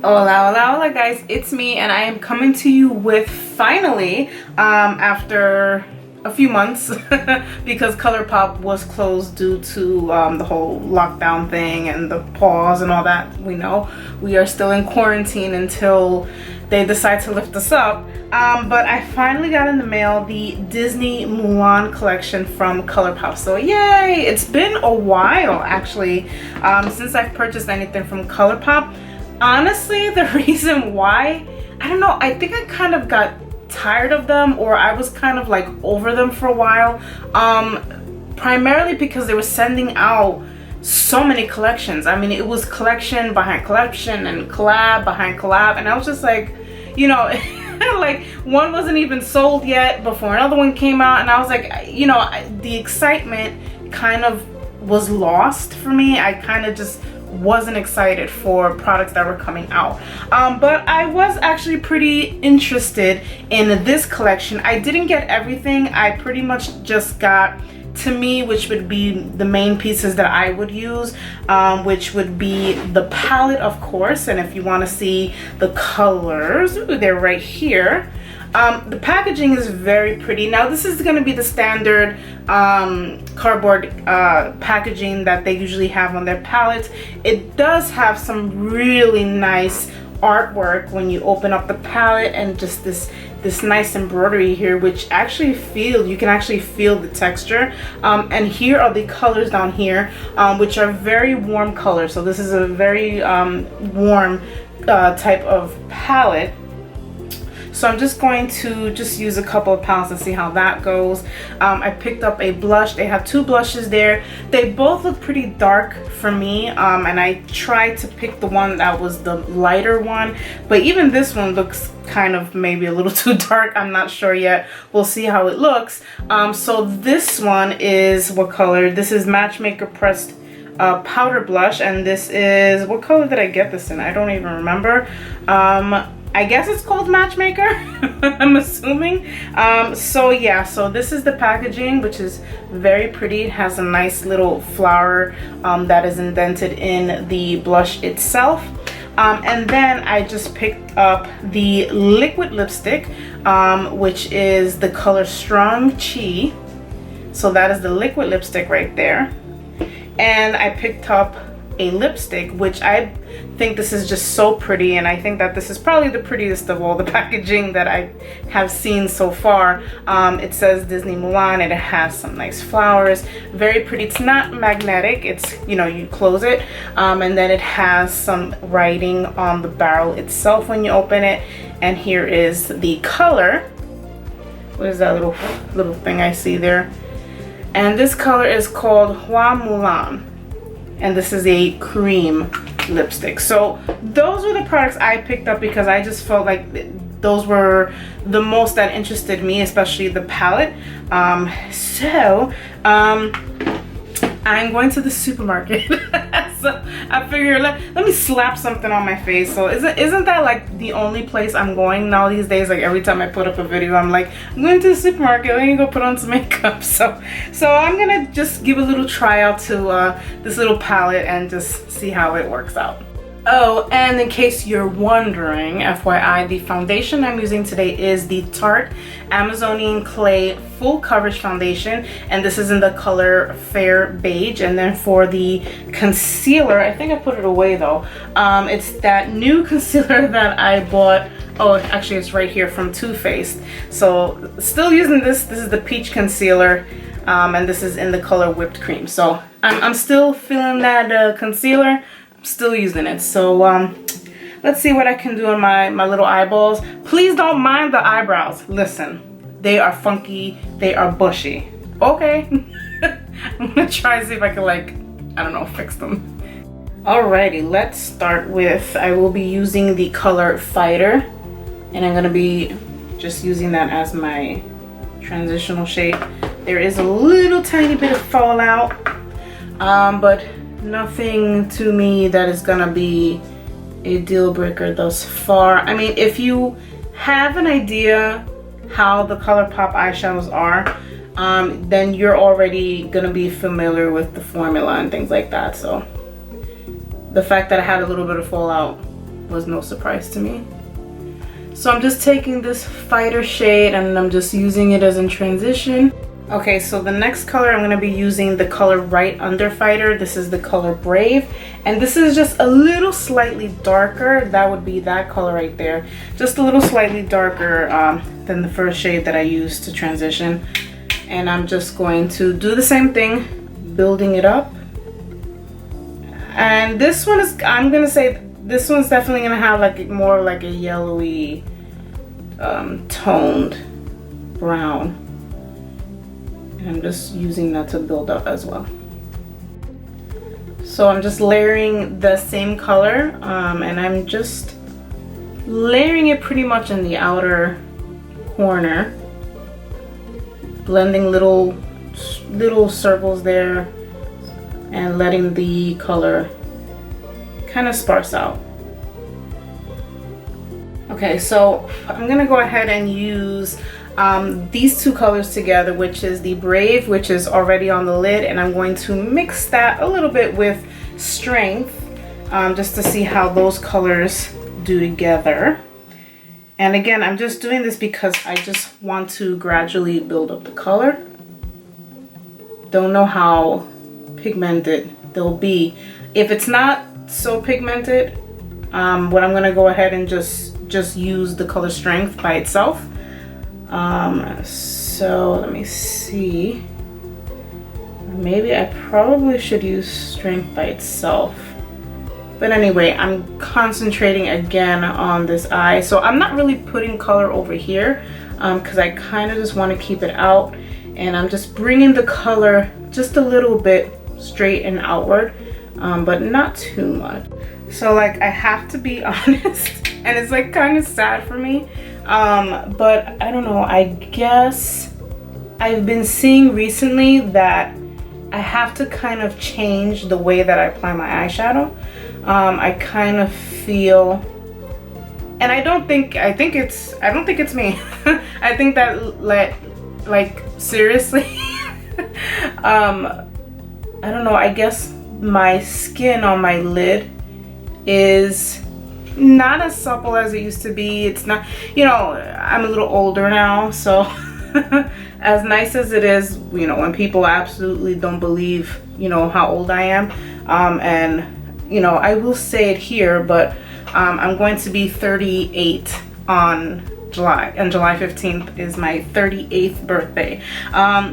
Hola, hola, hola guys, it's me and I am coming to you with finally, after a few months because Colourpop was closed due to the whole lockdown thing and the pause and all that. We know we are still in quarantine until they decide to lift us up. But I finally got in the mail the Disney Mulan collection from Colourpop. So yay! It's been a while actually since I've purchased anything from Colourpop. Honestly, the reason why, I don't know, I think I kind of got tired of them, or I was kind of like over them for a while, primarily because they were sending out so many collections. I mean, it was collection behind collection and collab behind collab, and I was just like, you know, like one wasn't even sold yet before another one came out, and I was like, you know, the excitement kind of was lost for me. I kind of just wasn't excited for products that were coming out, but I was actually pretty interested in this collection. I didn't get everything. I pretty much just got, to me, which would be the main pieces that I would use, which would be the palette, of course, and if you want to see the colors, ooh, they're right here. The packaging is very pretty. Now this is going to be the standard cardboard packaging that they usually have on their palettes. It does have some really nice artwork when you open up the palette, and just this nice embroidery here, which actually you can actually feel the texture. And here are the colors down here, which are very warm colors. So this is a very warm type of palette. So I'm just going to use a couple of palettes and see how that goes. I picked up a blush. They have two blushes there. They both look pretty dark for me, and I tried to pick the one that was the lighter one, but even this one looks kind of maybe a little too dark. I'm not sure yet. We'll see how it looks. So this one is, what color? This is Matchmaker Pressed Powder Blush, and this is, what color did I get this in? I don't even remember. I guess it's called Matchmaker, I'm assuming. So yeah, so this is the packaging, which is very pretty. It has a nice little flower that is indented in the blush itself. And then I just picked up the liquid lipstick, which is the color Strong Chi. So that is the liquid lipstick right there. And I picked up a lipstick, which I think this is just so pretty, and I think that this is probably the prettiest of all the packaging that I have seen so far. It says Disney Mulan, and it has some nice flowers, very pretty. It's not magnetic, it's, you know, you close it, and then it has some writing on the barrel itself when you open it. And here is the color. What is that little thing I see there? And this color is called Hua Mulan, and this is a cream lipstick. So those were the products I picked up because I just felt like those were the most that interested me, especially the palette. I'm going to the supermarket. So I figured let me slap something on my face. So isn't that like the only place I'm going now these days? Like every time I put up a video, I'm like, I'm going to the supermarket, let me go put on some makeup. So I'm gonna just give a little tryout to this little palette and just see how it works out. Oh, and in case you're wondering, FYI, the foundation I'm using today is the Tarte Amazonian Clay Full Coverage Foundation, and this is in the color Fair Beige. And then for the concealer, I think I put it away though. It's that new concealer that I bought. Oh, actually it's right here from Too Faced. So still using this. This is the Peach Concealer, and this is in the color Whipped Cream. So I'm still feeling that concealer. Still using it. So let's see what I can do on my little eyeballs. Please don't mind the eyebrows. Listen, they are funky, they are bushy. Okay. I'm gonna try and see if I can, like, I don't know, fix them. Alrighty, let's start with, I will be using the color Fighter, and I'm gonna be just using that as my transitional shade. There is a little tiny bit of fallout, but nothing to me that is gonna be a deal breaker thus far. I mean, if you have an idea how the Colourpop eyeshadows are, then you're already gonna be familiar with the formula and things like that. So the fact that I had a little bit of fallout was no surprise to me. So I'm just taking this Fighter shade and I'm just using it as in transition. Okay, so the next color I'm going to be using the color right under Fighter. This is the color Brave, and this is just a little slightly darker. That would be that color right there. Just a little slightly darker than the first shade that I used to transition. And I'm just going to do the same thing, building it up. And this one is, I'm going to say, this one's definitely going to have like more like a yellowy toned brown. I'm just using that to build up as well. So I'm just layering the same color and I'm just layering it pretty much in the outer corner, blending little circles there and letting the color kind of sparse out. Okay, so I'm gonna go ahead and use these two colors together, which is the Brave, which is already on the lid, and I'm going to mix that a little bit with Strength just to see how those colors do together. And again, I'm just doing this because I just want to gradually build up the color. Don't know how pigmented they'll be. If it's not so pigmented, what I'm gonna go ahead and just use the color Strength by itself. So let me see, maybe I probably should use Strength by itself, but anyway, I'm concentrating again on this eye. So I'm not really putting color over here because I kind of just want to keep it out, and I'm just bringing the color just a little bit straight and outward, but not too much. So like, I have to be honest, and it's like kind of sad for me, but I don't know, I guess I've been seeing recently that I have to kind of change the way that I apply my eyeshadow. I kind of feel, and I don't think it's me. I think that like seriously, I don't know, I guess my skin on my lid is not as supple as it used to be. It's not, you know, I'm a little older now, so as nice as it is, you know, when people absolutely don't believe, you know, how old I am, and you know, I will say it here, but I'm going to be 38 on July, and July 15th is my 38th birthday.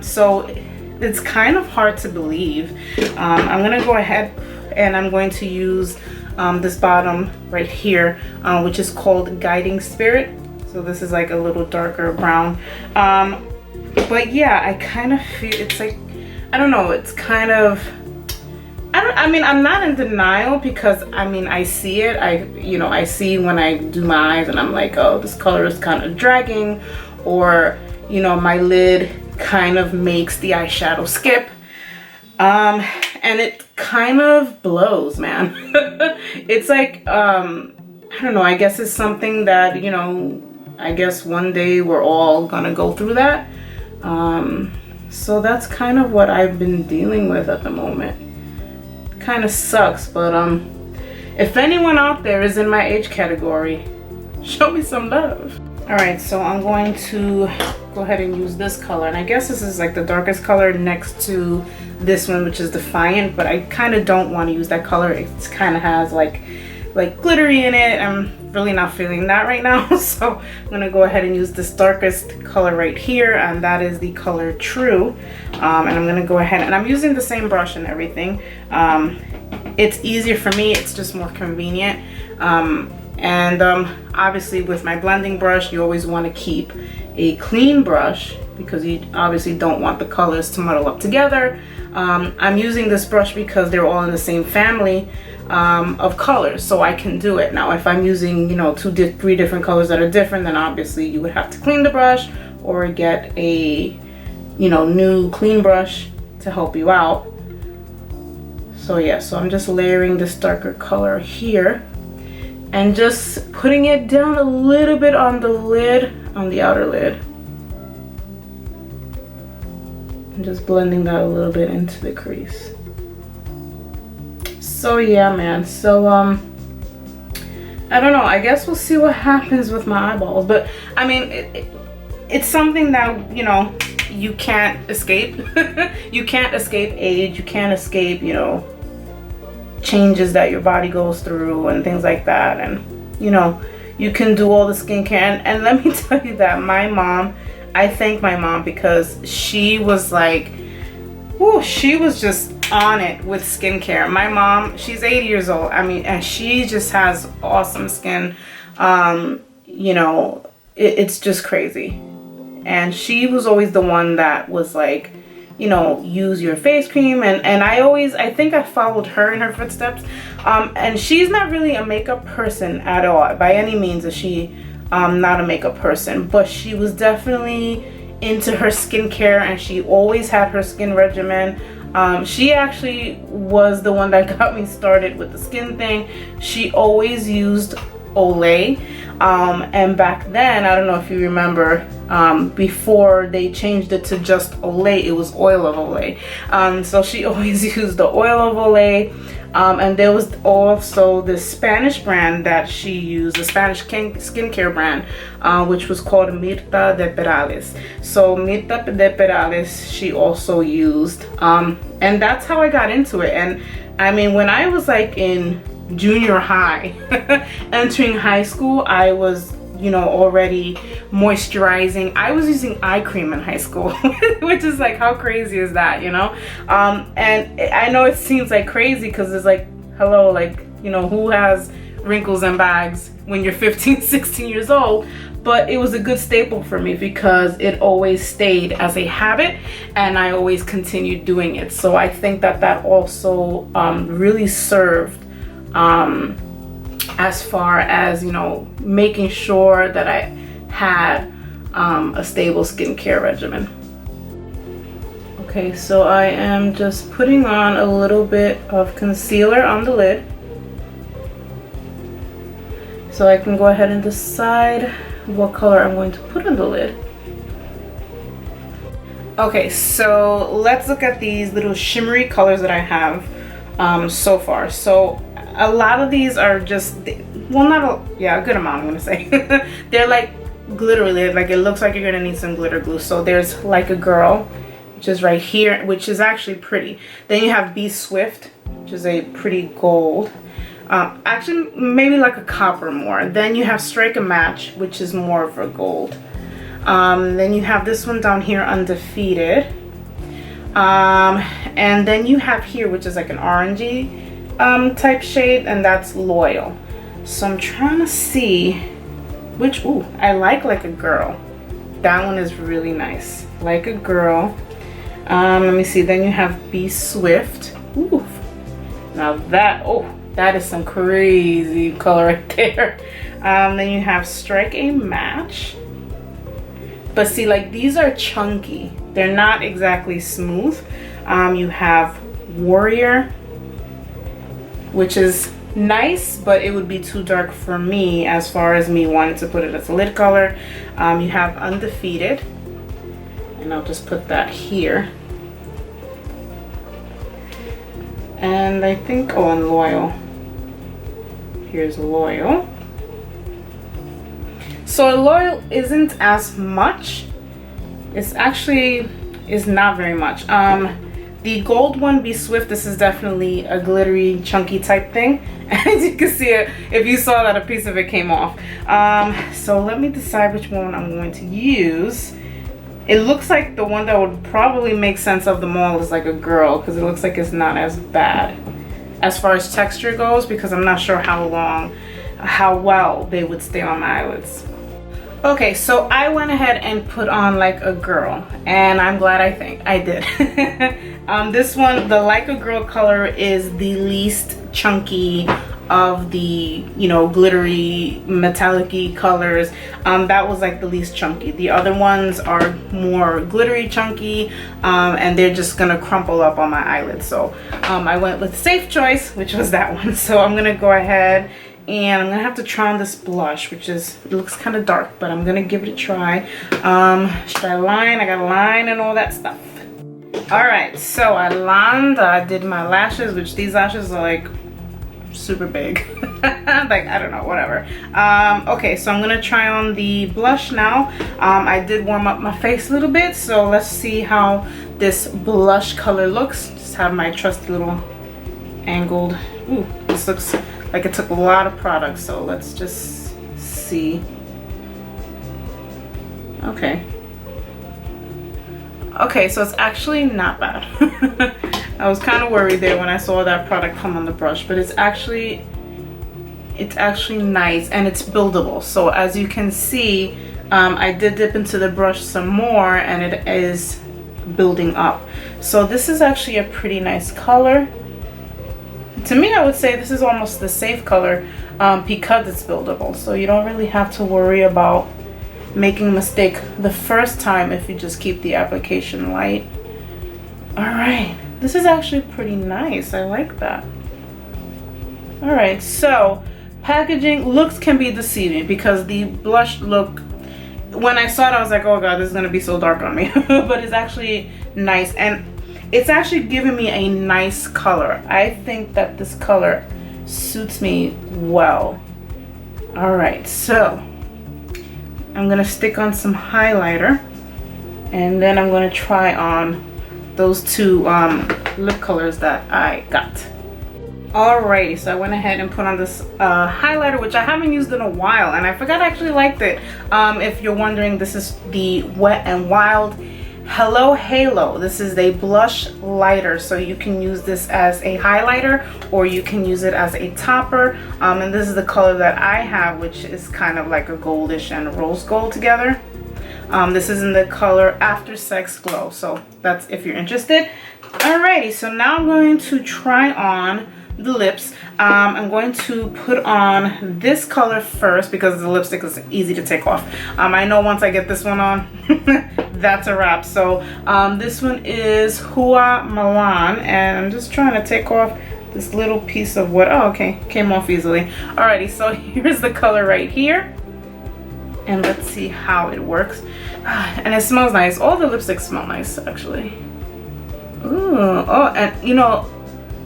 So it's kind of hard to believe. I'm gonna go ahead and I'm going to use this bottom right here, which is called Guiding Spirit. So this is like a little darker brown. But yeah, I kind of feel it's like, I don't know, it's kind of, I mean, I'm not in denial because I mean, I see it. I see when I do my eyes and I'm like, oh, this color is kind of dragging, or, you know, my lid kind of makes the eyeshadow skip. And it kind of blows, man. It's like, I don't know, I guess it's something that, you know, I guess one day we're all gonna go through that. So that's kind of what I've been dealing with at the moment. Kind of sucks, but if anyone out there is in my age category, show me some love. All right, so I'm going to go ahead and use this color, and I guess this is like the darkest color next to this one, which is Defiant, but I kind of don't want to use that color. It kind of has like glittery in it. I'm really not feeling that right now, so I'm gonna go ahead and use this darkest color right here, and that is the color True. And I'm gonna go ahead, and I'm using the same brush and everything. It's easier for me, it's just more convenient. Obviously with my blending brush, you always want to keep a clean brush because you obviously don't want the colors to muddle up together. I'm using this brush because they're all in the same family of colors, so I can do it. Now if I'm using, you know, three different colors that are different, then obviously you would have to clean the brush or get a, you know, new clean brush to help you out. So yeah, so I'm just layering this darker color here and just putting it down a little bit on the lid, on the outer lid. And just blending that a little bit into the crease. So yeah, man, so I don't know. I guess we'll see what happens with my eyeballs. But I mean, it's something that, you know, you can't escape. You can't escape age. You can't escape, you know, changes that your body goes through and things like that. And, you know, you can do all the skincare. And let me tell you that my mom, I thank my mom, because she was like, whoo, she was just on it with skincare. My mom, she's 80 years old. I mean, and she just has awesome skin. You know, it's just crazy. And she was always the one that was like, you know, use your face cream. And I think I followed her in her footsteps. And she's not really a makeup person at all. By any means is she not a makeup person. But she was definitely into her skincare, and she always had her skin regimen. She actually was the one that got me started with the skin thing. She always used Olay. And back then, I don't know if you remember, before they changed it to just Olay, it was oil of Olay. So she always used the oil of Olay. And there was also this Spanish brand that she used, a Spanish skincare brand, which was called Mirta de Perales. So Mirta de Perales, she also used. And that's how I got into it. And I mean, when I was like in junior high, entering high school, I was, you know, already moisturizing. I was using eye cream in high school, which is like, how crazy is that, you know? And I know it seems like crazy because it's like, hello, like, you know, who has wrinkles and bags when you're 15, 16 years old? But it was a good staple for me because it always stayed as a habit, and I always continued doing it. So I think that that also really served as far as, you know, making sure that I had a stable skincare regimen. Okay, so I am just putting on a little bit of concealer on the lid so I can go ahead and decide what color I'm going to put on the lid. Okay, so let's look at these little shimmery colors that I have so far. So a lot of these are just, well, not a, yeah, a good amount, I'm gonna say. They're like glittery, like it looks like you're gonna need some glitter glue. So there's Like a Girl, which is right here, which is actually pretty. Then you have Be Swift, which is a pretty gold. Actually, maybe like a copper more. Then you have Strike a Match, which is more of a gold. Then you have this one down here, Undefeated. And then you have here, which is like an orangey type shade, and that's Loyal. So I'm trying to see which, ooh, I like a Girl. That one is really nice. Like a Girl. Let me see. Then you have Be Swift. Ooh. Now that, oh, that is some crazy color right there. Then you have Strike a Match. But see, like, these are chunky. They're not exactly smooth. You have Warrior, which is nice, but it would be too dark for me as far as me wanting to put it as a lid color. You have Undefeated, and I'll just put that here. And I think, oh, and Loyal. Here's Loyal. So Loyal isn't as much. It's actually is not very much. The gold one, Be Swift, this is definitely a glittery, chunky type thing. As you can see, if you saw that, a piece of it came off. So let me decide which one I'm going to use. It looks like the one that would probably make sense of them all is Like a Girl, because it looks like it's not as bad as far as texture goes, because I'm not sure how well they would stay on my eyelids. Okay, so I went ahead and put on Like a Girl, and I'm glad I did. This one, the Like a Girl color, is the least chunky of the, you know, glittery metallic-y colors. That was like the least chunky. The other ones are more glittery, chunky, and they're just gonna crumple up on my eyelids. So I went with safe choice, which was that one. So I'm gonna go ahead and I'm gonna have to try on this blush, which is, it looks kind of dark, but I'm gonna give it a try. Should I line? I got a line and all that stuff. All right, so I lined, I did my lashes, which these lashes are like super big. Like, I don't know, whatever. Okay, so I'm gonna try on the blush now. I did warm up my face a little bit, so let's see how this blush color looks. Just have my trusty little angled. Ooh, this looks like it took a lot of product, so let's just see. Okay. Okay, so it's actually not bad. I was kind of worried there when I saw that product come on the brush, but it's actually nice and it's buildable. So as you can see, I did dip into the brush some more and it is building up. So this is actually a pretty nice color. To me, I would say this is almost the safe color because it's buildable. So you don't really have to worry about making a mistake the first time if you just keep the application light. All right, this is actually pretty nice. I like that. All right, so packaging looks can be deceiving because the blush look, when I saw it, I was like, oh God, this is gonna be so dark on me. But it's actually nice and it's actually giving me a nice color. I think that this color suits me well. All right, so I'm gonna stick on some highlighter and then I'm gonna try on those two lip colors that I got. Alrighty, so I went ahead and put on this highlighter, which I haven't used in a while, and I forgot I actually liked it. If you're wondering, this is the Wet n Wild Hello Halo. This is a blush lighter, so you can use this as a highlighter or you can use it as a topper. And this is the color that I have, which is kind of like a goldish and rose gold together. This is in the color After Sex Glow, so that's if you're interested. Alrighty, so now I'm going to try on the lips. I'm going to put on this color first because the lipstick is easy to take off. I know once I get this one on, that's a wrap. So this one is Hua Mulan, and I'm just trying to take off this little piece of what, oh okay, came off easily. Alrighty, so here's the color right here. And let's see how it works. And it smells nice. All the lipsticks smell nice, actually. Ooh, oh, and you know,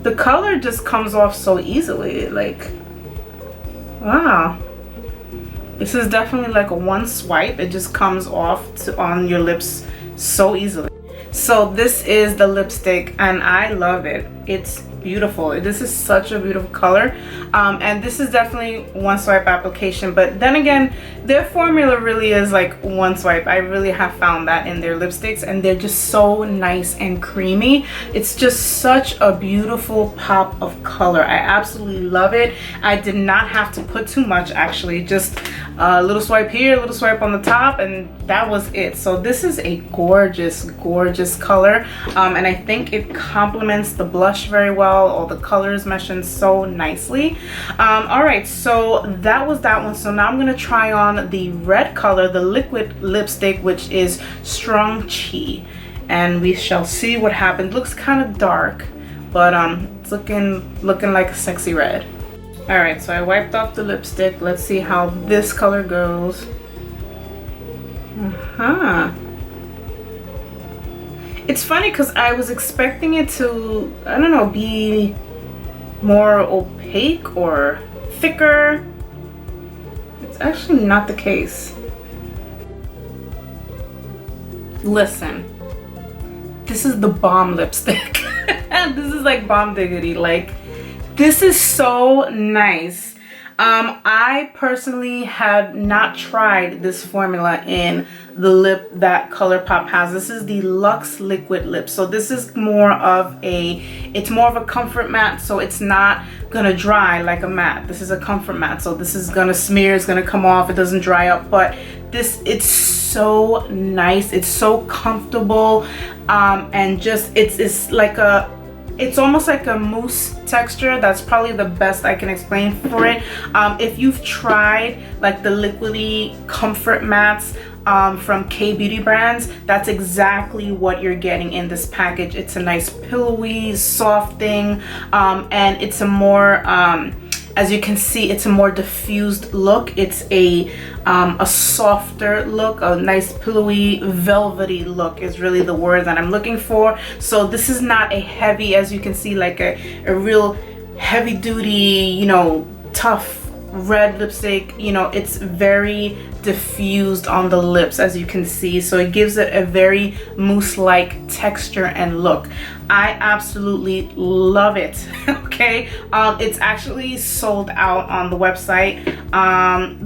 the color just comes off so easily. Like, wow. This is definitely like a one swipe. It just comes off on your lips so easily. So this is the lipstick and I love it. It's beautiful. This is such a beautiful color. And this is definitely one swipe application, but then again, their formula really is like one swipe. I really have found that in their lipsticks, and they're just so nice and creamy. It's just such a beautiful pop of color. I absolutely love it. I did not have to put too much, actually, just a little swipe here, a little swipe on the top, and that was it. So this is a gorgeous, gorgeous color. And I think it complements the blush very well. All the colors mesh in so nicely. All right, so that was that one. So now I'm gonna try on the red color, the liquid lipstick, which is Strong Chi, and we shall see what happens. Looks kind of dark, but it's looking like a sexy red. All right, so I wiped off the lipstick. Let's see how this color goes. It's funny because I was expecting it to, I don't know, be more opaque or thicker. It's actually not the case. Listen, this is the bomb lipstick. This is like bomb diggity. Like, this is so nice. I personally had not tried this formula in the lip that Colourpop has. This is the Luxe Liquid Lip. So this is more of a comfort matte, so it's not gonna dry like a matte. This is a comfort matte, so this is gonna smear, it's gonna come off, it doesn't dry up, but it's so nice, it's so comfortable, and just it's like it's almost like a mousse texture. That's probably the best I can explain for it. If you've tried like the liquidy comfort mattes from K-beauty brands, that's exactly what you're getting in this package. It's a nice pillowy, soft thing, and it's a more as you can see, it's a more diffused look. It's a softer look, a nice pillowy, velvety look is really the word that I'm looking for. So this is not a heavy, as you can see, like a real heavy duty, you know, tough red lipstick. You know, it's very diffused on the lips, as you can see, so it gives it a very mousse-like texture and look. I absolutely love it. Okay, it's actually sold out on the website.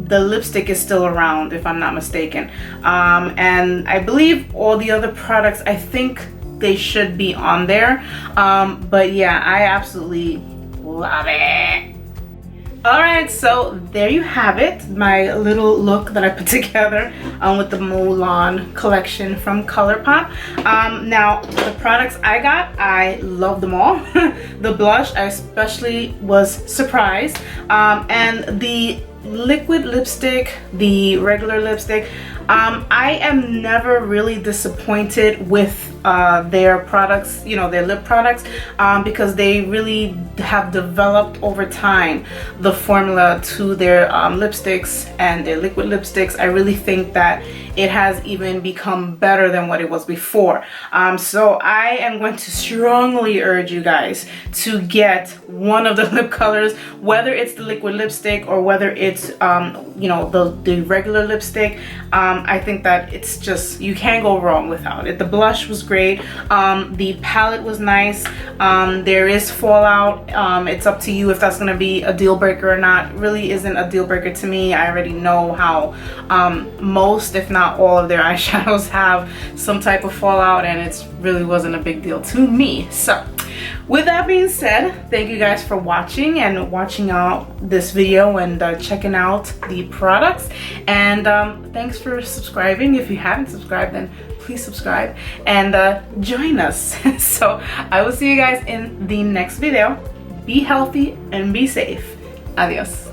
The lipstick is still around, if I'm not mistaken, and I believe all the other products, I think they should be on there, but yeah, I absolutely love it. Alright, so there you have it, my little look that I put together with the Mulan collection from Colourpop. Now, the products I got, I love them all. The blush, I especially was surprised. And the liquid lipstick, the regular lipstick, I am never really disappointed with their products, you know, their lip products, because they really have developed over time the formula to their lipsticks and their liquid lipsticks. I really think that it has even become better than what it was before. So I am going to strongly urge you guys to get one of the lip colors, whether it's the liquid lipstick or whether it's you know, the regular lipstick. I think that it's just, you can't go wrong without it. The blush was great. The palette was nice. There is fallout. It's up to you if that's gonna be a deal breaker or not. It really isn't a deal breaker to me. I already know how most, if not all, of their eyeshadows have some type of fallout, and it really wasn't a big deal to me. So with that being said, thank you guys for watching and watching out this video and checking out the products, and thanks for subscribing. If you haven't subscribed, then please subscribe and join us. So I will see you guys in the next video. Be healthy and be safe. Adios.